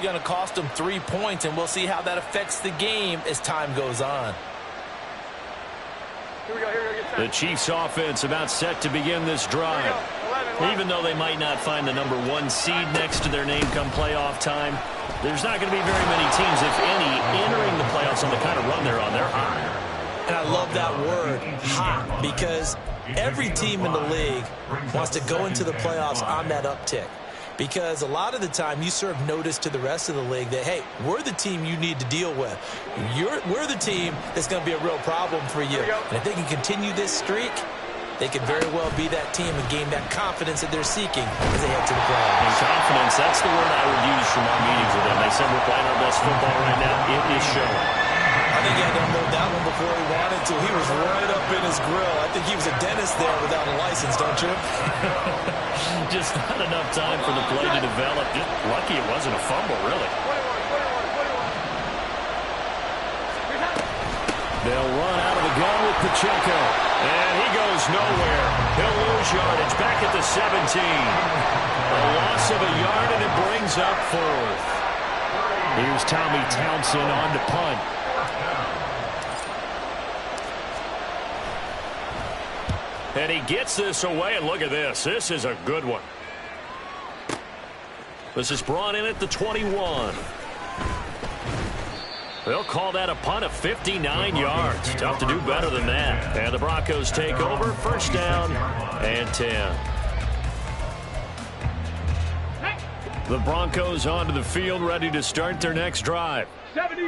Going to cost them 3 points, and we'll see how that affects the game as time goes on. The Chiefs offense about set to begin this drive. Even though they might not find the #1 seed next to their name come playoff time, there's not going to be very many teams, if any, entering the playoffs on the kind of run they're on. They're hot. And I love that word, hot, because every team in the league wants to go into the playoffs on that uptick. Because a lot of the time you serve notice to the rest of the league that, hey, we're the team you need to deal with. We're the team that's going to be a real problem for you. And if they can continue this streak, they could very well be that team and gain that confidence that they're seeking as they head to the playoffs. And confidence, that's the word I would use from our meetings with them. They said we're playing our best football right now. It is showing. I think he had to unload that one before he wanted to. He was right up in his grill. I think he was a dentist there without a license, don't you? Just not enough time for the play to develop. Just lucky it wasn't a fumble, really. They'll run out of the gun with Pacheco. And he goes nowhere. He'll lose yardage back at the 17. A loss of a yard, and it brings up 4th. Here's Tommy Townsend on to punt. And he gets this away, and look at this. This is a good one. This is brought in at the 21. They'll call that a punt of 59 yards. Tough to do better than that. And the Broncos take over. First down and 10. The Broncos onto the field, ready to start their next drive.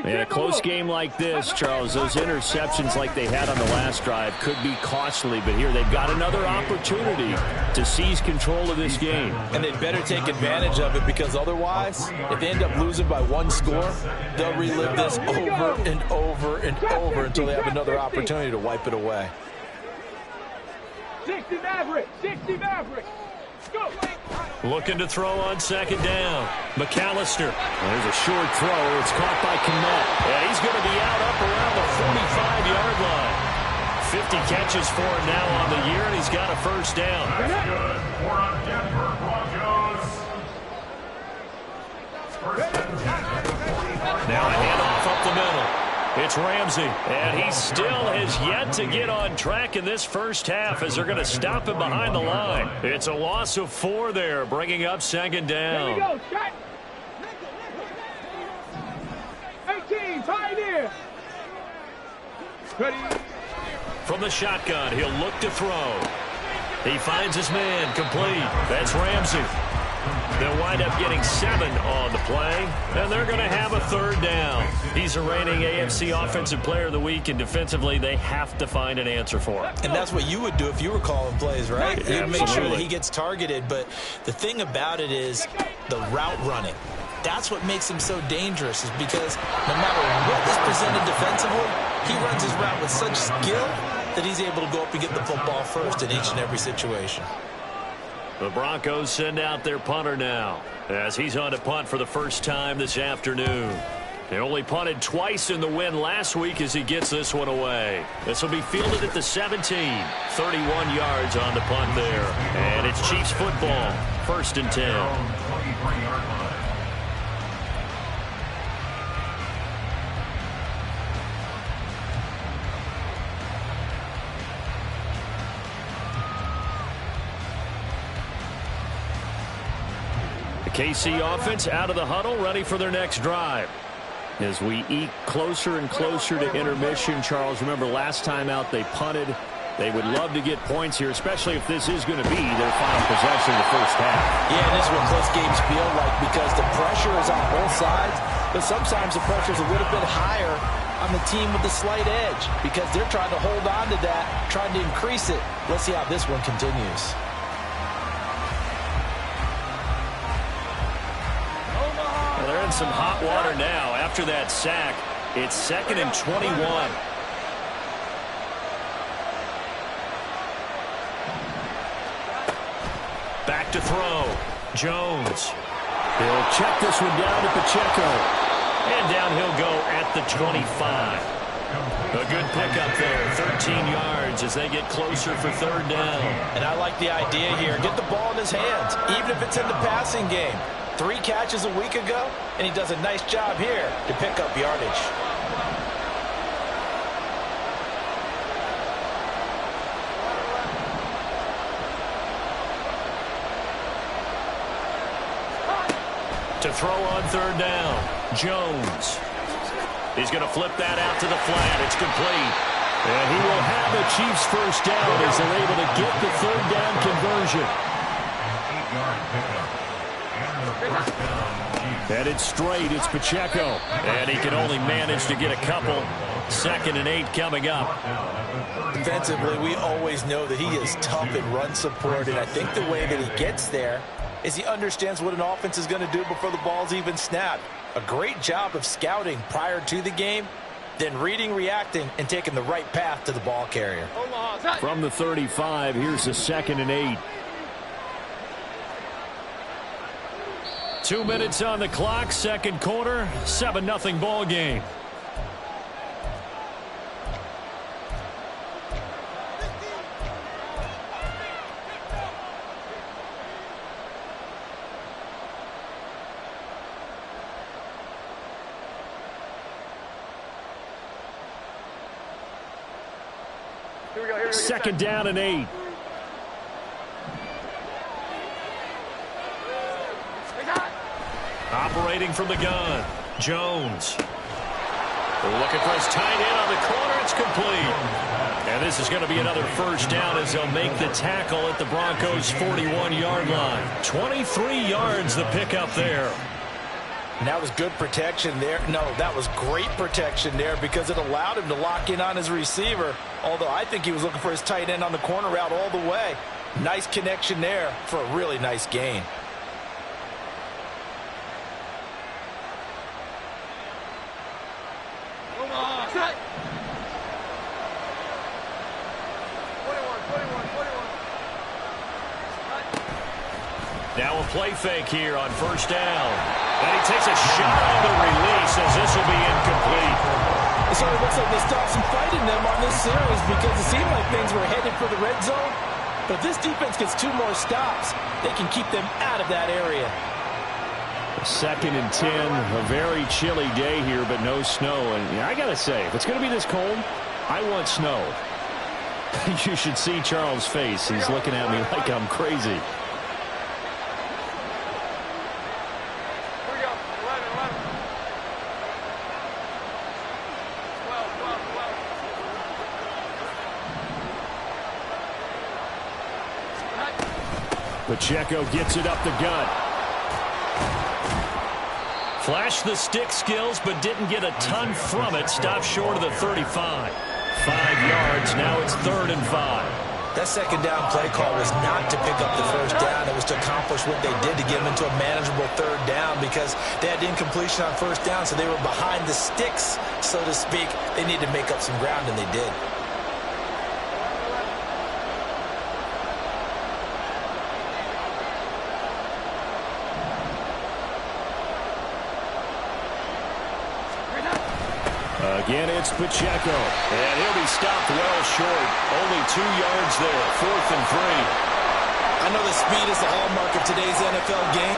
In a close game like this, Charles, those interceptions like they had on the last drive could be costly, but here they've got another opportunity to seize control of this game. And they'd better take advantage of it, because otherwise, if they end up losing by 1 score, they'll relive this over and over and over until they have another opportunity to wipe it away. 60 Maverick, 60 Maverick. Go. Looking to throw on second down. McAllister. There's a short throw. It's caught by Kmet. And he's going to be out up around the 45-yard line. 50 catches for him now on the year, and he's got a first down. That's good for a Denver Broncos. First and 10. Now a handoff up the middle. It's Ramsey, and he still has yet to get on track in this first half as they're going to stop him behind the line. It's a loss of 4 there, bringing up second down. Here we go, shot. 18, tight end. Ready. From the shotgun, he'll look to throw. He finds his man, complete. That's Ramsey. They'll wind up getting 7 on the play, and they're going to have a third down. He's a reigning AFC Offensive Player of the Week, and defensively, they have to find an answer for him. And that's what you would do if you were calling plays, right? Yeah, You'd make sure that he gets targeted, but the thing about it is the route running. That's what makes him so dangerous, is because no matter what is presented defensively, he runs his route with such skill that he's able to go up and get the football first in each and every situation. The Broncos send out their punter now as he's on to punt for the first time this afternoon. They only punted twice in the win last week as he gets this one away. This will be fielded at the 17. 31 yards on the punt there. And it's Chiefs football. First and 10. KC offense out of the huddle, ready for their next drive. As we eke closer and closer to intermission, Charles, remember last time out they punted. They would love to get points here, especially if this is going to be their final possession of the first half. Yeah, this is what close games feel like, because the pressure is on both sides, but sometimes the pressure is a little bit higher on the team with the slight edge, because they're trying to hold on to that, trying to increase it. Let's see how this one continues. They're in some hot water now. After that sack, it's 2nd and 21. Back to throw. Jones. He'll check this one down to Pacheco. And down he'll go at the 25. A good pickup there. 13 yards as they get closer for third down. And I like the idea here. Get the ball in his hands, even if it's in the passing game. 3 catches a week ago, and he does a nice job here to pick up yardage. To throw on 3rd down, Jones. He's going to flip that out to the flat. It's complete. And he will have the Chiefs' first down as they're able to get the 3rd down conversion. Headed straight, it's Pacheco. And he can only manage to get a couple. 2nd and 8 coming up. Defensively, we always know that he is tough in run support, and I think the way that he gets there is he understands what an offense is going to do before the ball's even snapped. A great job of scouting prior to the game, then reading, reacting, and taking the right path to the ball carrier. From the 35, here's a 2nd and 8. 2 minutes on the clock, 2nd quarter, 7-0 ball game. Second down and 8. Operating from the gun, Jones. Looking for his tight end on the corner. It's complete. And this is going to be another first down as they'll make the tackle at the Broncos' 41-yard line. 23 yards the pickup there. And that was good protection there. No, that was great protection there because it allowed him to lock in on his receiver. Although I think he was looking for his tight end on the corner route all the way. Nice connection there for a really nice gain. Now a play fake here on first down. And he takes a shot on the release as this will be incomplete. It sort of looks like they stopped some fight in them on this series because it seemed like things were headed for the red zone. But if this defense gets 2 more stops, they can keep them out of that area. 2nd and 10, a very chilly day here, but no snow. And yeah, I got to say, if it's going to be this cold, I want snow. You should see Charles' face. He's looking at me like I'm crazy. Pacheco gets it up the gut. Flashed the stick skills, but didn't get a ton from it. Stopped short of the 35. 5 yards. Now it's 3rd and 5. That second down play call was not to pick up the first down. It was to accomplish what they did to get them into a manageable 3rd down because they had incompletion on first down, so they were behind the sticks, so to speak. They needed to make up some ground, and they did. Again, it's Pacheco. And he'll be stopped well short. Only 2 yards there. 4th and 3. I know the speed is the hallmark of today's NFL game.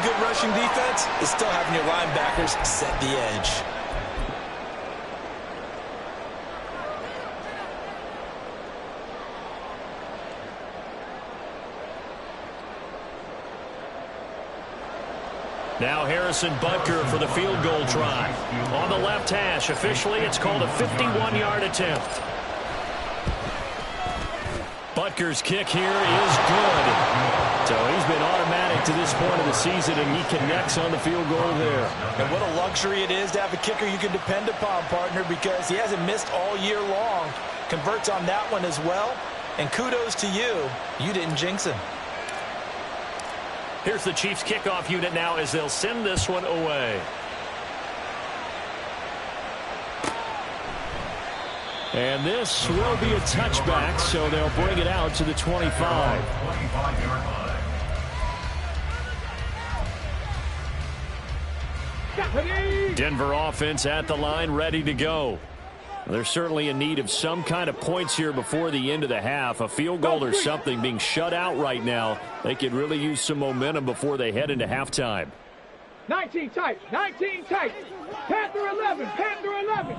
good rushing defense is still having your linebackers set the edge. Now Harrison Butker for the field goal try. On the left hash, officially it's called a 51-yard attempt. Butker's kick here is good. So he's been automatic to this point of the season, and he connects on the field goal there. And what a luxury it is to have a kicker you can depend upon, partner, because he hasn't missed all year long. Converts on that one as well. And kudos to you. You didn't jinx him. Here's the Chiefs kickoff unit now as they'll send this one away. And this will be a touchback, so they'll bring it out to the 25. Denver offense at the line, ready to go. They're certainly in need of some kind of points here before the end of the half. A field goal or something being shut out right now. They could really use some momentum before they head into halftime. 19 tight. 19 tight. Panther 11. Panther 11.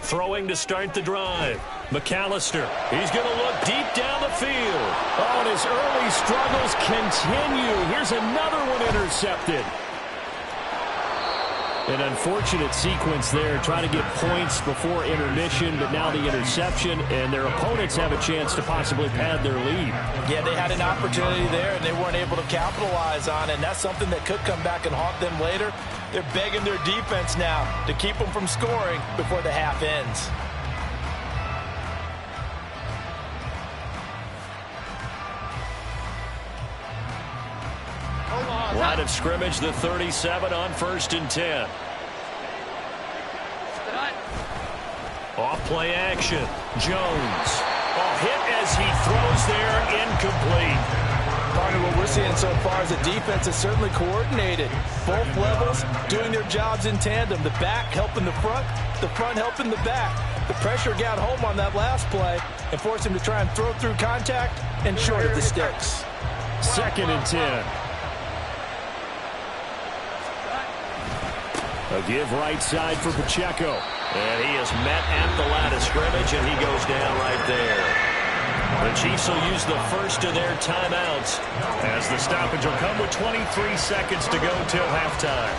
Throwing to start the drive. McAllister. He's going to look deep down the field. Oh, and his early struggles continue. Here's another one intercepted. An unfortunate sequence there, trying to get points before intermission, but now the interception, and their opponents have a chance to possibly pad their lead. Yeah, they had an opportunity there, and they weren't able to capitalize on it, and that's something that could come back and haunt them later. They're begging their defense now to keep them from scoring before the half ends. Line of scrimmage, the 37 on 1st and 10. Off play action. Jones. Oh, hit as he throws there, incomplete. Partner, what we're seeing so far is the defense is certainly coordinated. Both levels doing their jobs in tandem. The back helping the front helping the back. The pressure got home on that last play and forced him to try and throw through contact and short of the sticks. 2nd and 10. A give right side for Pacheco. And he is met at the line of scrimmage, and he goes down right there. The Chiefs will use the first of their timeouts as the stoppage will come with 23 seconds to go till halftime.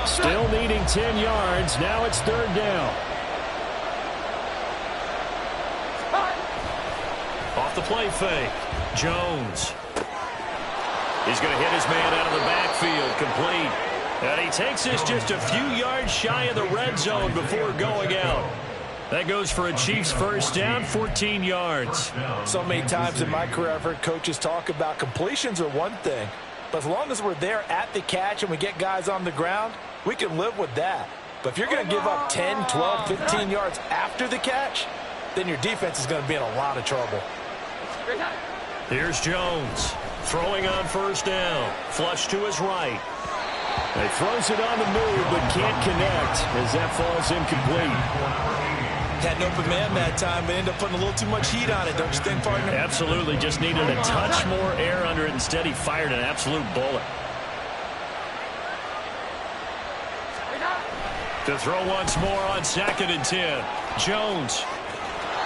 Still needing 10 yards. Now it's 3rd down. Off the play fake. Jones. He's going to hit his man out of the backfield. Complete. And he takes this just a few yards shy of the red zone before going out. That goes for a Chiefs first down, 14 yards. So many times in my career I've heard coaches talk about completions are one thing. But as long as we're there at the catch and we get guys on the ground, we can live with that. But if you're going to give up 10, 12, 15 yards after the catch, then your defense is going to be in a lot of trouble. Here's Jones. Throwing on first down. Flush to his right. He throws it on the move, but can't connect as that falls incomplete. Had an open man that time, but ended up putting a little too much heat on it, don't you think, partner? Absolutely. Just needed a touch more air under it. Instead, he fired an absolute bullet. To throw once more on 2nd and 10. Jones.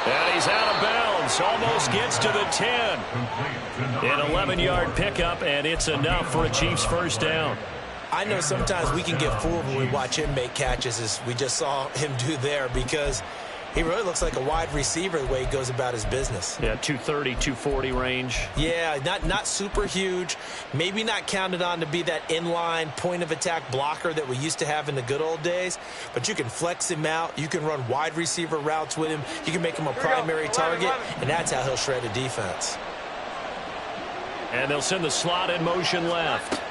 And he's out of bounds. Almost gets to the 10. An 11-yard pickup, and it's enough for a Chiefs first down. I know sometimes we can get fooled when we watch him make catches, as we just saw him do there, because he really looks like a wide receiver the way he goes about his business. Yeah, 230, 240 range. Yeah, not super huge. Maybe not counted on to be that inline point-of-attack blocker that we used to have in the good old days. But you can flex him out. You can run wide receiver routes with him. You can make him a primary target, and that's how he'll shred a defense. And they'll send the slot in motion left.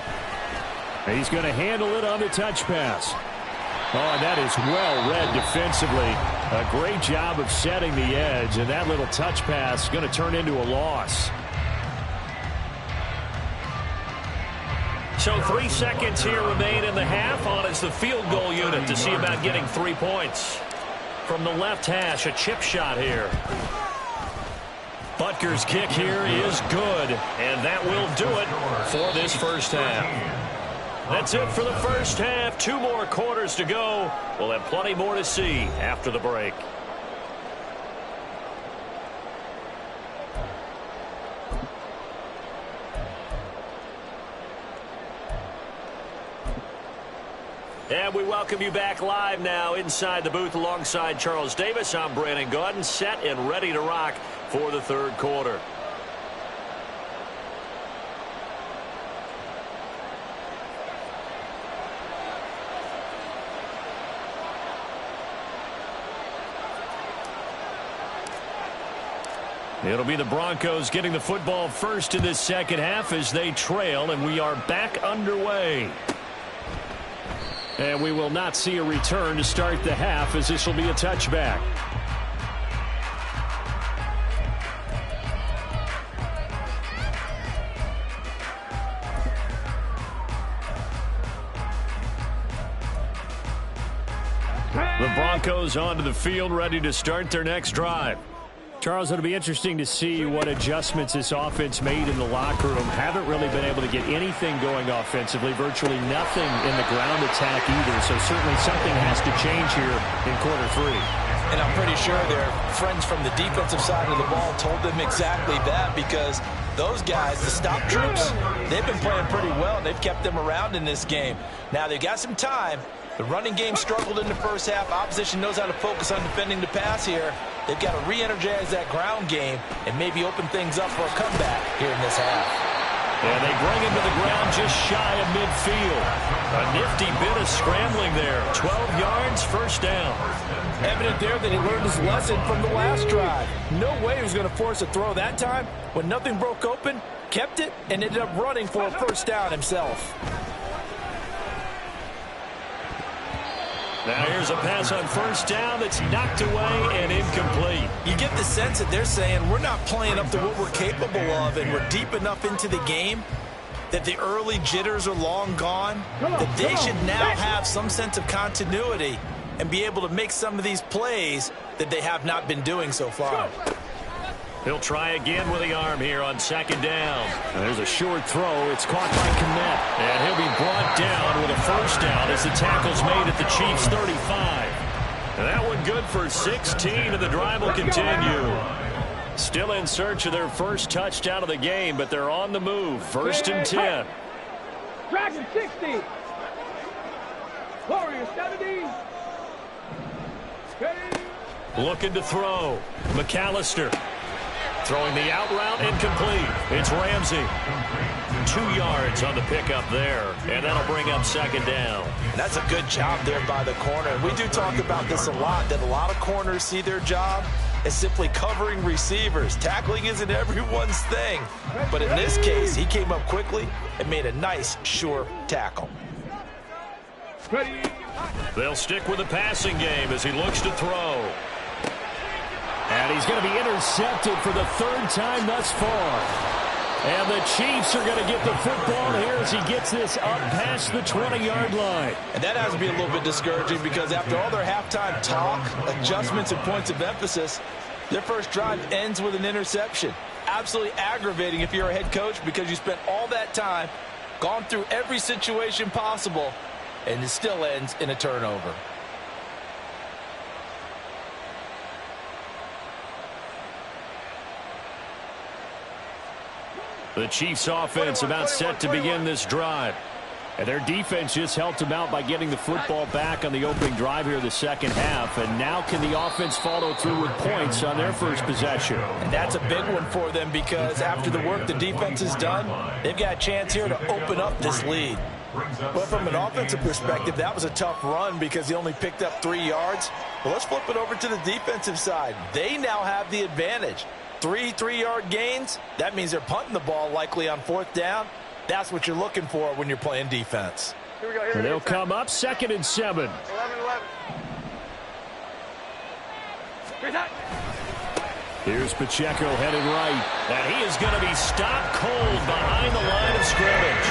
He's going to handle it on the touch pass. Oh, and that is well read defensively. A great job of setting the edge, and that little touch pass is going to turn into a loss. So 3 seconds here remain in the half on as the field goal unit to see about getting 3 points. From the left hash, a chip shot here. Butker's kick here is good, and that will do it for this first half. That's it for the first half. 2 more quarters to go. We'll have plenty more to see after the break. And we welcome you back live now inside the booth alongside Charles Davis. I'm Brandon Gaudin, set and ready to rock for the third quarter. It'll be the Broncos getting the football first in this second half as they trail, and we are back underway. And we will not see a return to start the half as this will be a touchback. The Broncos onto the field ready to start their next drive. Charles, it'll be interesting to see what adjustments this offense made in the locker room. Haven't really been able to get anything going offensively, virtually nothing in the ground attack either. So certainly something has to change here in quarter 3. And I'm pretty sure their friends from the defensive side of the ball told them exactly that, because those guys, the stop troops, they've been playing pretty well. They've kept them around in this game. Now they've got some time. The running game struggled in the first half. Opposition knows how to focus on defending the pass here. They've got to re-energize that ground game and maybe open things up for a comeback here in this half. And they bring him to the ground just shy of midfield. A nifty bit of scrambling there. 12 yards, first down. Evident there that he learned his lesson from the last drive. No way he was going to force a throw that time. When nothing broke open, kept it, and ended up running for a first down himself. Now here's a pass on first down that's knocked away and incomplete. You get the sense that they're saying we're not playing up to what we're capable of, and we're deep enough into the game that the early jitters are long gone, that they should now have some sense of continuity and be able to make some of these plays that they have not been doing so far. He'll try again with the arm here on second down. There's a short throw. It's caught by Kmet. And he'll be brought down with a first down as the tackle's made at the Chiefs' 35. And that one good for 16, and the drive will continue. Still in search of their first touchdown of the game, but they're on the move. First and 10. Dragon 60. Warrior 70. Looking to throw. McAllister. Throwing the out route, incomplete. It's Ramsey. 2 yards on the pickup there, and that'll bring up second down. And that's a good job there by the corner. We do talk about this a lot, that a lot of corners see their job as simply covering receivers. Tackling isn't everyone's thing. But in this case, he came up quickly and made a nice, sure tackle. They'll stick with the passing game as he looks to throw. And he's going to be intercepted for the third time thus far. And the Chiefs are going to get the football here as he gets this up past the 20-yard line. And that has to be a little bit discouraging, because after all their halftime talk, adjustments, and points of emphasis, their first drive ends with an interception. Absolutely aggravating if you're a head coach, because you spent all that time, gone through every situation possible, and it still ends in a turnover. The Chiefs offense about set to begin this drive. And their defense just helped them out by getting the football back on the opening drive here in the second half. And now can the offense follow through with points on their first possession? And that's a big one for them, because after the work the defense has done, they've got a chance here to open up this lead. But from an offensive perspective, that was a tough run because he only picked up 3 yards. But let's flip it over to the defensive side. They now have the advantage. 3 3-yard gains, that means they're punting the ball likely on fourth down. That's what you're looking for when you're playing defense. Here we go. Here They'll come up 2nd and 7. 11. Here's Pacheco headed right. And he is going to be stopped cold behind the line of scrimmage.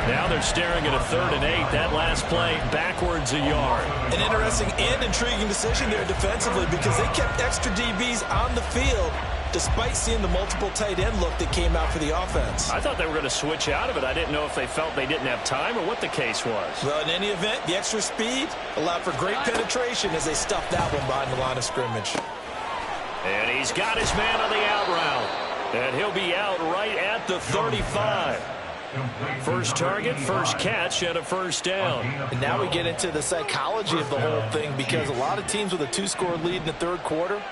Now they're staring at a 3rd and 8. That last play backwards a yard. An interesting and intriguing decision there defensively because they kept extra DBs on the field despite seeing the multiple tight end look that came out for the offense. I thought they were going to switch out of it. I didn't know if they felt they didn't have time or what the case was. Well, in any event, the extra speed allowed for great penetration as they stuffed that one behind the line of scrimmage. And he's got his man on the out route. And he'll be out right at the 35. First target, first catch, and a first down. And now we get into the psychology of the whole thing because a lot of teams with a 2-score lead in the 3rd quarter,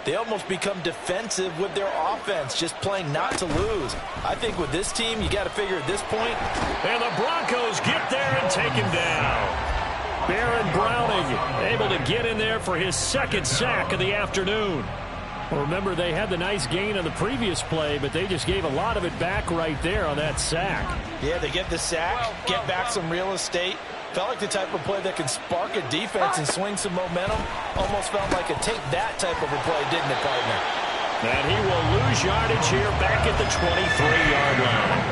they almost become defensive with their offense, just playing not to lose. I think with this team, you got to figure at this point. And the Broncos get there and take him down. Baron Browning able to get in there for his 2nd sack of the afternoon. Well, remember, they had the nice gain on the previous play, but they just gave a lot of it back right there on that sack. Yeah, they get the sack, get back some real estate. Felt like the type of play that can spark a defense and swing some momentum. Almost felt like a take-that type of a play, didn't it, partner? And he will lose yardage here back at the 23-yard line.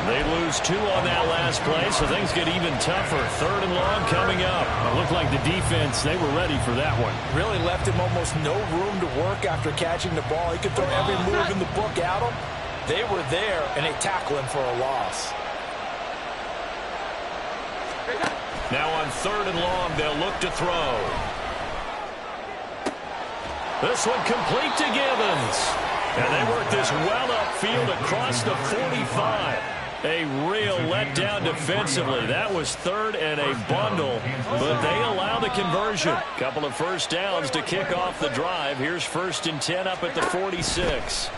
They lose 2 on that last play, so things get even tougher. 3rd and long coming up. It looked like the defense, they were ready for that one. Really left him almost no room to work after catching the ball. He could throw every move in the book at him. They were there, and they tackle him for a loss. Now on 3rd and long, they'll look to throw. This one complete to Givens. And they work this well upfield across the 45. A real letdown defensively. That was 3rd and a bundle, but they allow the conversion. Couple of first downs to kick off the drive. Here's 1st and 10 up at the 46.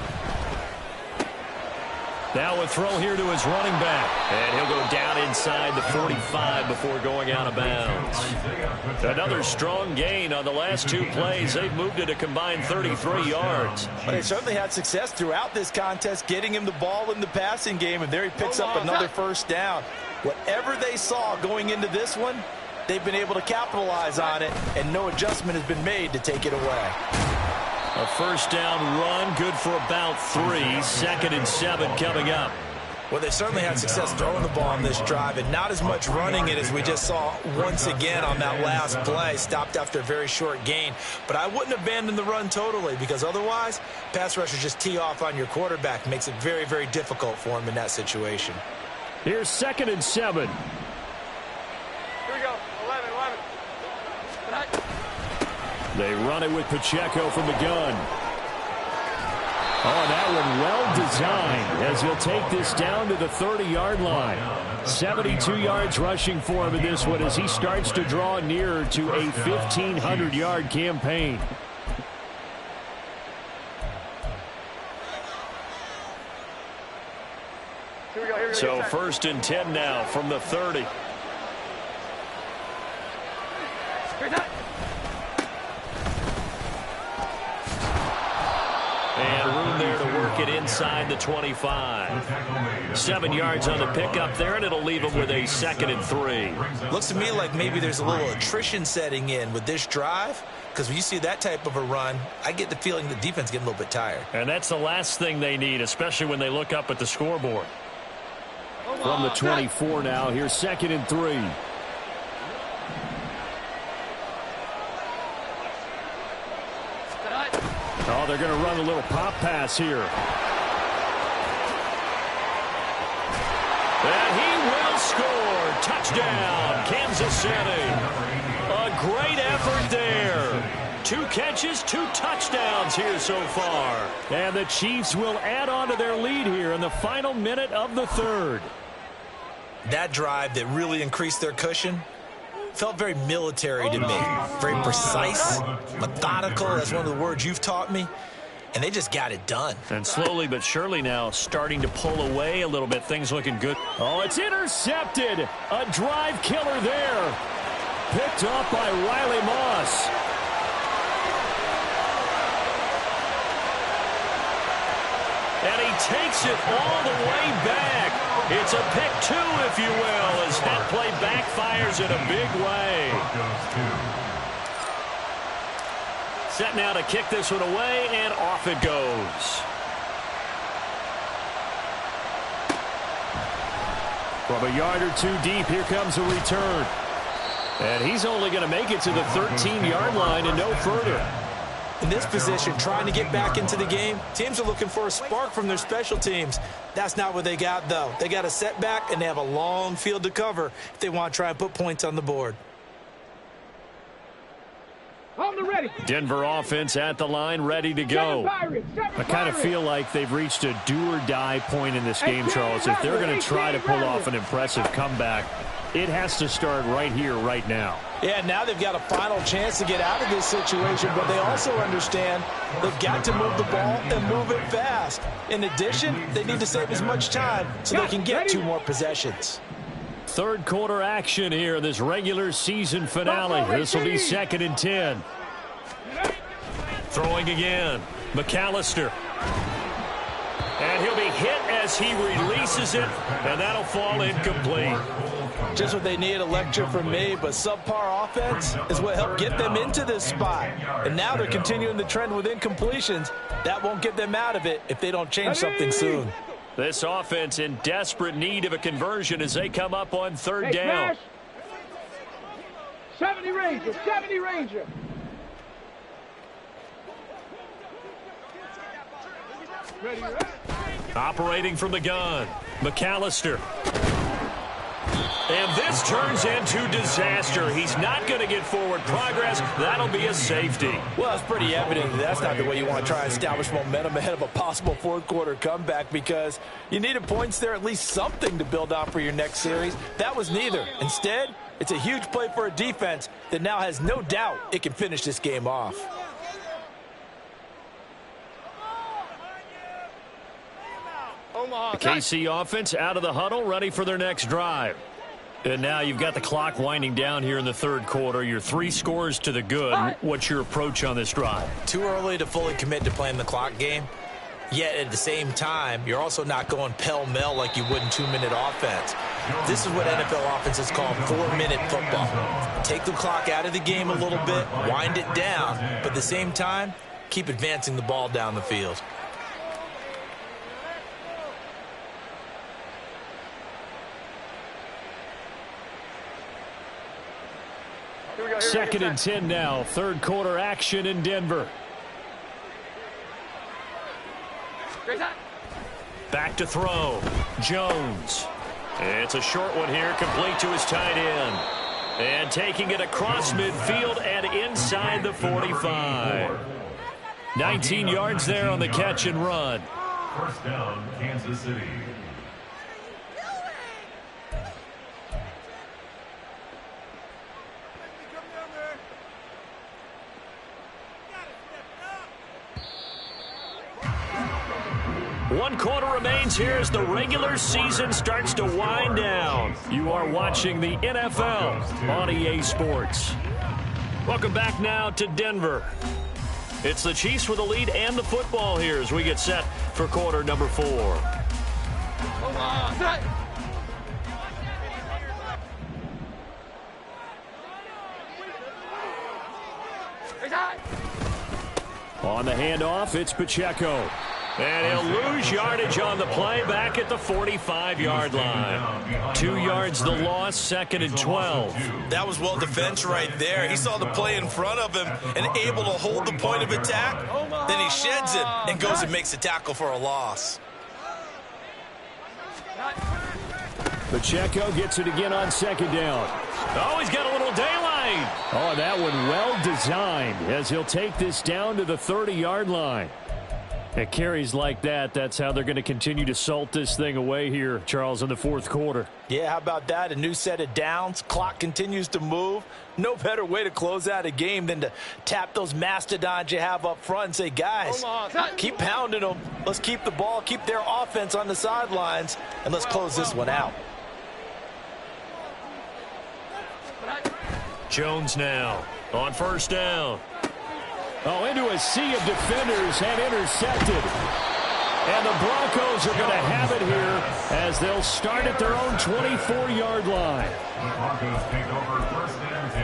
Now a throw here to his running back. And he'll go down inside the 45 before going out of bounds. Another strong gain on the last 2 plays. They've moved it a combined 33 yards. But they certainly had success throughout this contest, getting him the ball in the passing game, and there he picks up another first down. Whatever they saw going into this one, they've been able to capitalize on it, and no adjustment has been made to take it away. A first down run, good for about 3. 2nd and 7 coming up. Well, they certainly had success throwing the ball on this drive, and not as much running it as we just saw once again on that last play. Stopped after a very short gain. But I wouldn't abandon the run totally, because otherwise, pass rushers just tee off on your quarterback. Makes it very, very difficult for him in that situation. Here's 2nd and 7. Here we go. 11. They run it with Pacheco from the gun. Oh, that one well designed as he'll take this down to the 30-yard line. 72 yards rushing for him in this one as he starts to draw nearer to a 1,500-yard campaign. So 1st and 10 now from the 30. And room there to work it inside the 25. 7 yards on the pickup there, and it'll leave them with a 2nd and 3. Looks to me like maybe there's a little attrition setting in with this drive, because when you see that type of a run, I get the feeling the defense getting a little bit tired. And that's the last thing they need, especially when they look up at the scoreboard. From the 24 now, here's 2nd and 3. Oh, they're going to run a little pop pass here. And he will score. Touchdown, Kansas City. A great effort there. 2 catches, 2 touchdowns here so far. And the Chiefs will add on to their lead here in the final minute of the 3rd. That drive that really increased their cushion felt very military to me. Very precise, methodical. That's one of the words you've taught me. And they just got it done. And slowly but surely now starting to pull away a little bit. Things looking good. Oh, it's intercepted. A drive killer there. Picked up by Riley Moss. And he takes it all the way back. It's a pick 2, if you will, as that play backfires in a big way. Set now to kick this one away, and off it goes. From a yard or two deep, here comes a return. And he's only going to make it to the 13-yard line and no further. In this position, trying to get back into the game, teams are looking for a spark from their special teams. That's not what they got, though. They got a setback, and they have a long field to cover if they want to try and put points on the board. On the ready. Denver offense at the line, ready to go. I kind of feel like they've reached a do-or-die point in this game, Charles. If they're going to try to pull off an impressive comeback, it has to start right here, right now. Yeah, now they've got a final chance to get out of this situation, but they also understand they've got to move the ball and move it fast. In addition, they need to save as much time so they can get 2 more possessions. Third quarter action here in this regular season finale. This will be 2nd and 10. Throwing again. McAllister. And he'll be hit as he releases it, and that'll fall incomplete. Just what they need, a lecture from me, but subpar offense is what helped get them into this spot. And now they're continuing the trend with incompletions. That won't get them out of it if they don't change something soon. This offense in desperate need of a conversion as they come up on 3rd down. 70 Ranger, 70 Ranger. Ready, ready. Operating from the gun, McAllister. And this turns into disaster. He's not going to get forward progress. That'll be a safety. Well, it's pretty evident that's not the way you want to try and establish momentum ahead of a possible 4th quarter comeback, because you needed points there, at least something to build on for your next series. That was neither. Instead, it's a huge play for a defense that now has no doubt it can finish this game off. The KC offense out of the huddle, ready for their next drive. And now you've got the clock winding down here in the 3rd quarter. You're 3 scores to the good. What's your approach on this drive? Too early to fully commit to playing the clock game. Yet at the same time, you're also not going pell-mell like you would in 2-minute offense. This is what NFL offenses call 4-minute football. Take the clock out of the game a little bit, wind it down, but at the same time, keep advancing the ball down the field. Second and 10 now. 3rd quarter action in Denver. Back to throw. Jones. It's a short one here, complete to his tight end. And taking it across midfield and inside the 45. 19 yards there on the catch and run. First down, Kansas City. One quarter remains here as the regular season starts to wind down. You are watching the NFL on EA Sports. Welcome back now to Denver. It's the Chiefs with the lead and the football here as we get set for quarter number 4. On the handoff, it's Pacheco. And he'll lose yardage on the play back at the 45-yard line. 2 yards the loss, 2nd and 12. That was well defense right there. He saw the play in front of him and able to hold the point of attack. Then he sheds it and goes and makes a tackle for a loss. Pacheco gets it again on 2nd down. Oh, he's got a little daylight. Oh, that one well designed as he'll take this down to the 30-yard line. At carries like that, that's how they're going to continue to salt this thing away here, Charles, in the 4th quarter. Yeah, how about that? A new set of downs. Clock continues to move. No better way to close out a game than to tap those mastodons you have up front and say, guys, keep pounding them. Let's keep the ball, keep their offense on the sidelines, and let's close this one out. Jones now on 1st down. Oh, into a sea of defenders and intercepted. And the Broncos are going to have it here as they'll start at their own 24-yard line. The Broncos take over 1st and 10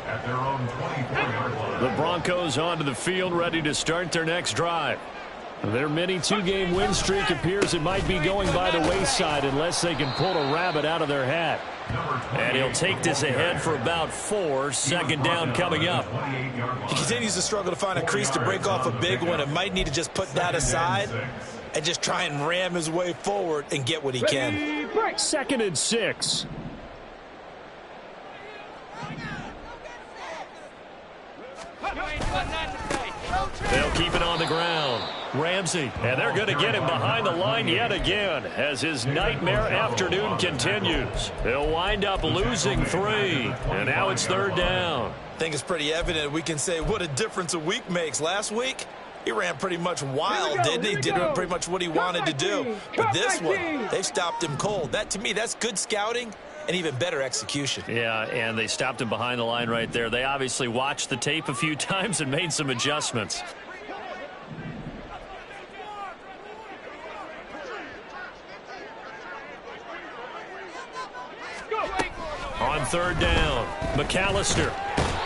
at their own 24-yard line. The Broncos onto the field ready to start their next drive. Their mini two-game win streak appears it might be going by the wayside unless they can pull a rabbit out of their hat. And he'll take this ahead for about 4. Second down coming up. He continues to struggle to find a crease to break off a big one and might need to just put that aside and just try and ram his way forward and get what he can. 2nd and 6. They'll keep it on the ground. Ramsey, and they're going to get him behind the line yet again as his nightmare afternoon continues. They'll wind up losing 3, and now it's 3rd down. I think it's pretty evident we can say what a difference a week makes. Last week, he ran pretty much wild, didn't he? Did pretty much what he wanted to do. But this one, they've stopped him cold. That, to me, that's good scouting and even better execution. Yeah, and they stopped him behind the line right there. They obviously watched the tape a few times and made some adjustments. On 3rd down, McAllister.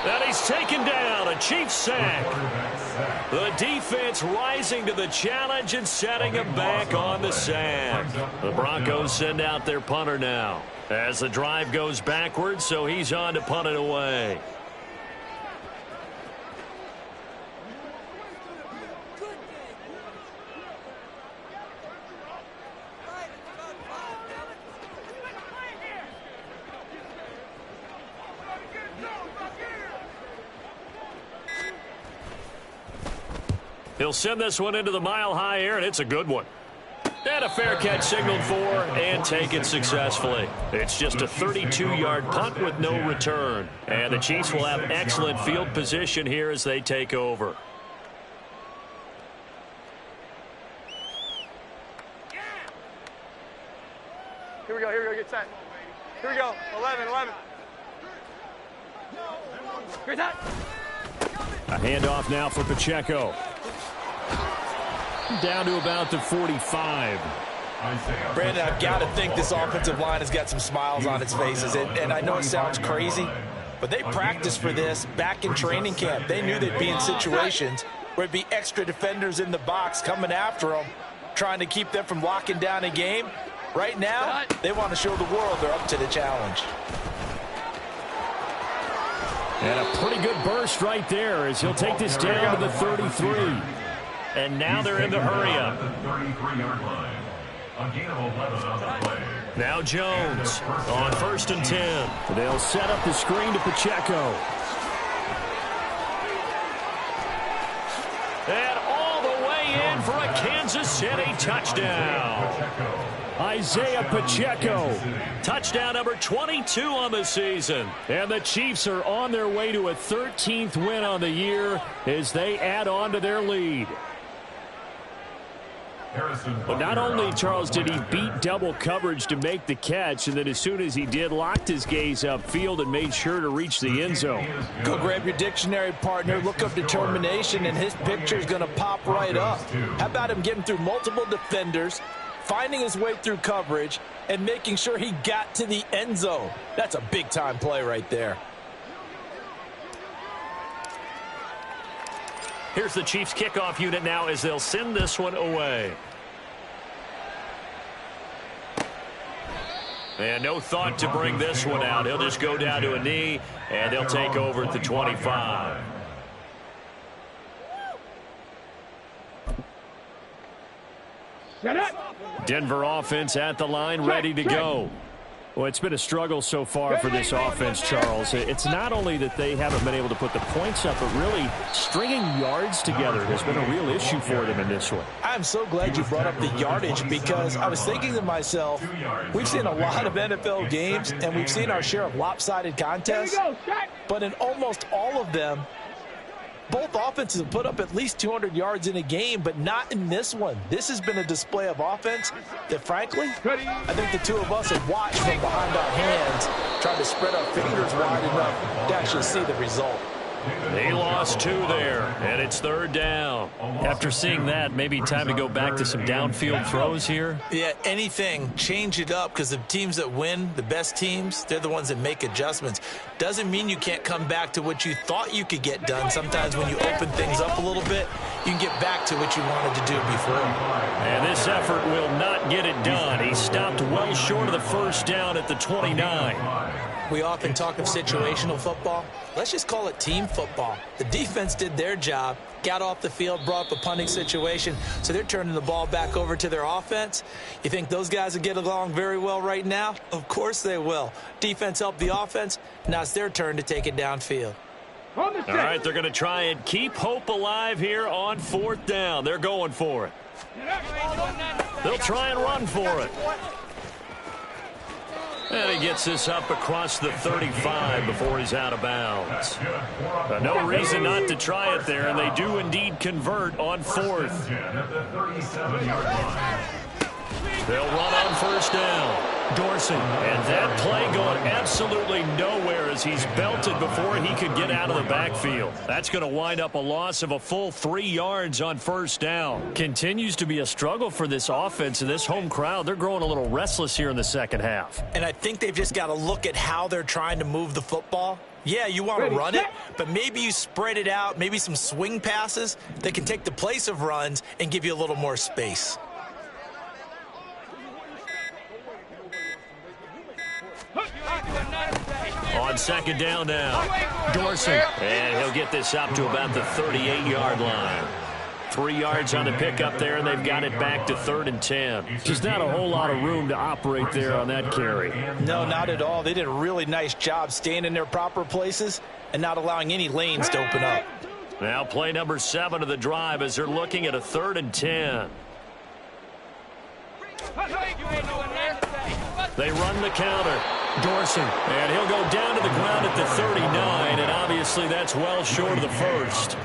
And he's taken down, a Chiefs sack. The defense rising to the challenge and setting him back on the sack. The Broncos send out their punter now as the drive goes backwards, so he's on to punt it away. He'll send this one into the mile-high air, and it's a good one. And a fair catch signaled for and taken successfully. It's just a 32-yard punt with no return. And the Chiefs will have excellent field position here as they take over. Here we go, get set. Here we go, 11. Here's that. A handoff now for Pacheco. Down to about the 45. Brandon, I've got to think this offensive line has got some smiles on its faces. And I know it sounds crazy, but they practiced for this back in training camp. They knew they'd be in situations where it'd be extra defenders in the box coming after them, trying to keep them from locking down a game. Right now, they want to show the world they're up to the challenge. And a pretty good burst right there as he'll take this down to the 33. And now they're in the hurry-up. Now Jones on 1st and 10. They'll set up the screen to Pacheco. And all the way in for a Kansas City touchdown. Isaiah Pacheco. Touchdown number 22 on the season. And the Chiefs are on their way to a 13th win on the year as they add on to their lead. But not only, Charles, did he beat double coverage to make the catch, and then as soon as he did, locked his gaze upfield and made sure to reach the end zone. Go grab your dictionary, partner, look up determination, and his picture is going to pop right up. How about him getting through multiple defenders, finding his way through coverage, and making sure he got to the end zone? That's a big-time play right there. Here's the Chiefs kickoff unit now as they'll send this one away. And no thought to bring this one out. He'll just go down to a knee, and they'll take over at the 25. Set up. Denver offense at the line, ready to go. Well, it's been a struggle so far for this offense, Charles. It's not only that they haven't been able to put the points up, but really stringing yards together has been a real issue for them in this one. I'm so glad you brought up the yardage because I was thinking to myself, we've seen a lot of NFL games and we've seen our share of lopsided contests, but in almost all of them, both offenses have put up at least 200 yards in a game, but not in this one. This has been a display of offense that, frankly, I think the two of us have watched from behind our hands, trying to spread our fingers wide enough to actually see the result. He lost 2 there, and it's 3rd down. After seeing that, maybe time to go back to some downfield throws here. Yeah, anything, change it up, because the teams that win, the best teams, they're the ones that make adjustments. Doesn't mean you can't come back to what you thought you could get done. Sometimes when you open things up a little bit, you can get back to what you wanted to do before. And this effort will not get it done. He stopped well short of the first down at the 29. We often talk of situational football. Let's just call it team football. The defense did their job, got off the field, brought up a punting situation, so they're turning the ball back over to their offense. You think those guys will get along very well right now? Of course they will. Defense helped the offense. Now it's their turn to take it downfield. All right, they're going to try and keep hope alive here on 4th down. They're going for it. They'll try and run for it. And he gets this up across the 35 before he's out of bounds. No reason not to try it there, and they do indeed convert on 4th. They'll run on 1st down. Dorsey, and that play going absolutely nowhere as he's belted before he could get out of the backfield. That's going to wind up a loss of a full 3 yards on 1st down. Continues to be a struggle for this offense and this home crowd. They're growing a little restless here in the second half. And I think they've just got to look at how they're trying to move the football. Yeah, you want to run it, but maybe you spread it out, maybe some swing passes that can take the place of runs and give you a little more space. On 2nd down now, Dorsey, and he'll get this up to about the 38-yard line. 3 yards on the pickup there, and they've got it back to 3rd and 10. Just not a whole lot of room to operate there on that carry. No, not at all. They did a really nice job staying in their proper places and not allowing any lanes to open up. Now play number 7 of the drive as they're looking at a 3rd and 10. They run the counter. Dorsey, and he'll go down to the ground at the 39, and obviously that's well short of the first.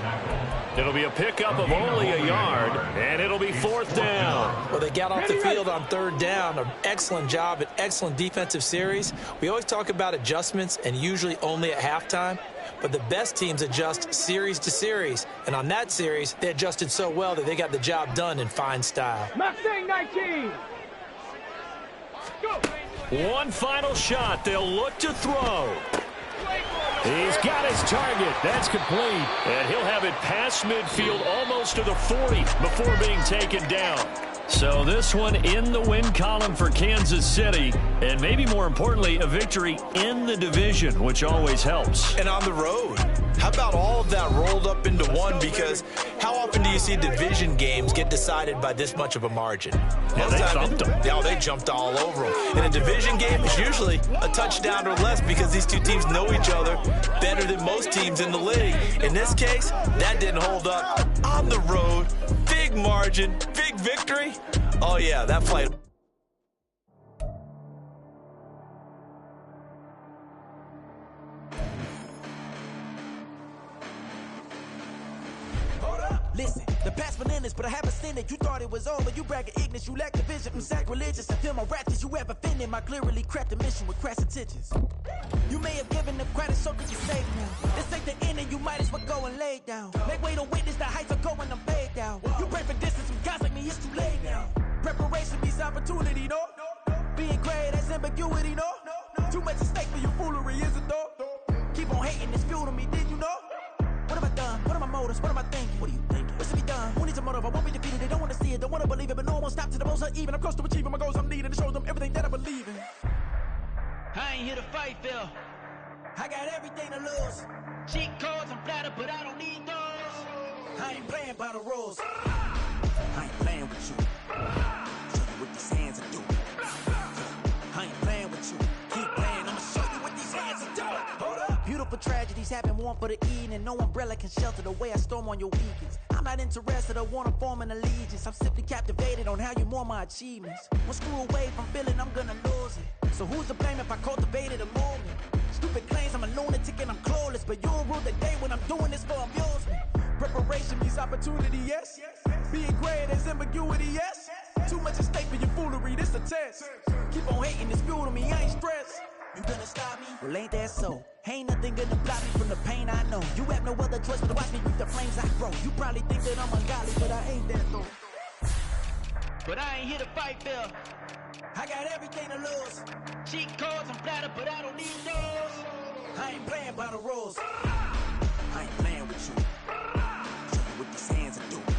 It'll be a pickup of only a yard, and it'll be 4th down. Well, they got off the field on 3rd down. An excellent job, an excellent defensive series. We always talk about adjustments, and usually only at halftime. But the best teams adjust series to series. And on that series, they adjusted so well that they got the job done in fine style. Mustang 19. Go. One final shot. They'll look to throw. He's got his target. That's complete. And he'll have it past midfield almost to the 40 before being taken down. So this one in the win column for Kansas City. And maybe more importantly, a victory in the division, which always helps. And on the road. How about all of that rolled up into one? Because how often do you see division games get decided by this much of a margin? Yeah, they thumped them. Yeah, they jumped all over them. In a division game, it's usually a touchdown or less because these two teams know each other better than most teams in the league. In this case, that didn't hold up. On the road, big margin, big victory. Oh, yeah, that fight. Listen, the past bananas, but I haven't seen it. You thought it was over, you bragging ignorance, you lack the vision. I'm sacrilegious, I feel my ratchets, you ever offended my clearly crafted mission with crass intentions. You may have given them credit so that you saved now. This ain't the end and you might as well go and lay down. Make way to witness the heights are going, I'm paid down. You pray for distance from guys like me, it's too late now. Preparation means opportunity, no? Being great, that's ambiguity, no? Too much at stake for your foolery, is it though? Keep on hating, it's fuel to me, did you know? What have I done? What are my motives? What am I thinking? What are you thinking? What's to be done? Who needs a motive? I won't be defeated. They don't want to see it, don't want to believe it, but no one won't stop to the most uneven. I'm close to achieving my goals. I'm needing to show them everything that I believe in. I ain't here to fight, Phil. I got everything to lose. Cheat codes, I'm flattered, but I don't need those. I ain't playing by the rules. I ain't playing with you. Show you what these hands are doing. I ain't playing with you. Keep playing, I'ma show you what these hands are doing. Hold up. Beautiful tragedies happen, one for the evening. No umbrella can shelter the way I storm on your weekends. I'm not interested, I wanna form an allegiance. I'm simply captivated on how you more my achievements. One screw away from feeling I'm gonna lose it. So who's to blame if I cultivated a movement? Stupid claims I'm a lunatic and I'm clueless, but you'll rule the day when I'm doing this for amusement. Preparation means opportunity, yes. Being great is ambiguity, yes. Too much at stake for your foolery, this a test. Keep on hating, it's fuel to me, I ain't stressed. You gonna stop me? Well, ain't that so? Ain't nothing gonna block me from the pain I know. You have no other choice but to watch me reap the flames I grow. You probably think that I'm ungodly, but I ain't that though. But I ain't here to fight, Phil. I got everything to lose. Cheat codes, I'm flattered, but I don't need those. I ain't playing by the rules. I ain't playing with you. Show you what these hands are doing.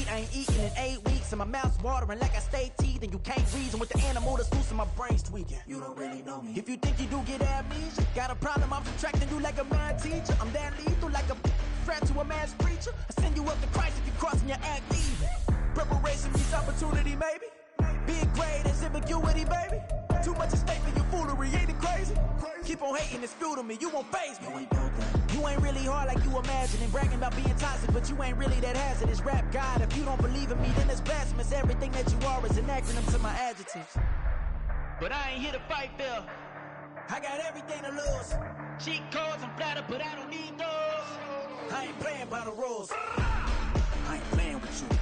I ain't eaten in 8 weeks, and my mouth's watering like I stay teeth, and you can't reason with the animal that's loose and my brain's tweaking. You don't really know me. If you think you do get amnesia, got a problem, I'm subtracting you like a math teacher. I'm that lethal like a threat to a mass preacher. I send you up to Christ if you crossing your act leaving. Preparation meets opportunity, maybe. Big grade is ambiguity, baby. Too much at stake for your foolery, ain't it crazy? Keep on hating, it's fuel to me, you won't faze me. You ain't really hard like you imagining. Bragging about being toxic, but you ain't really that hazardous. Rap God, if you don't believe in me, then it's blasphemous. Everything that you are is an acronym to my adjectives. But I ain't here to fight, Phil. I got everything to lose. Cheat codes, I'm flattered, but I don't need those. I ain't playing by the rules. I ain't playing with you.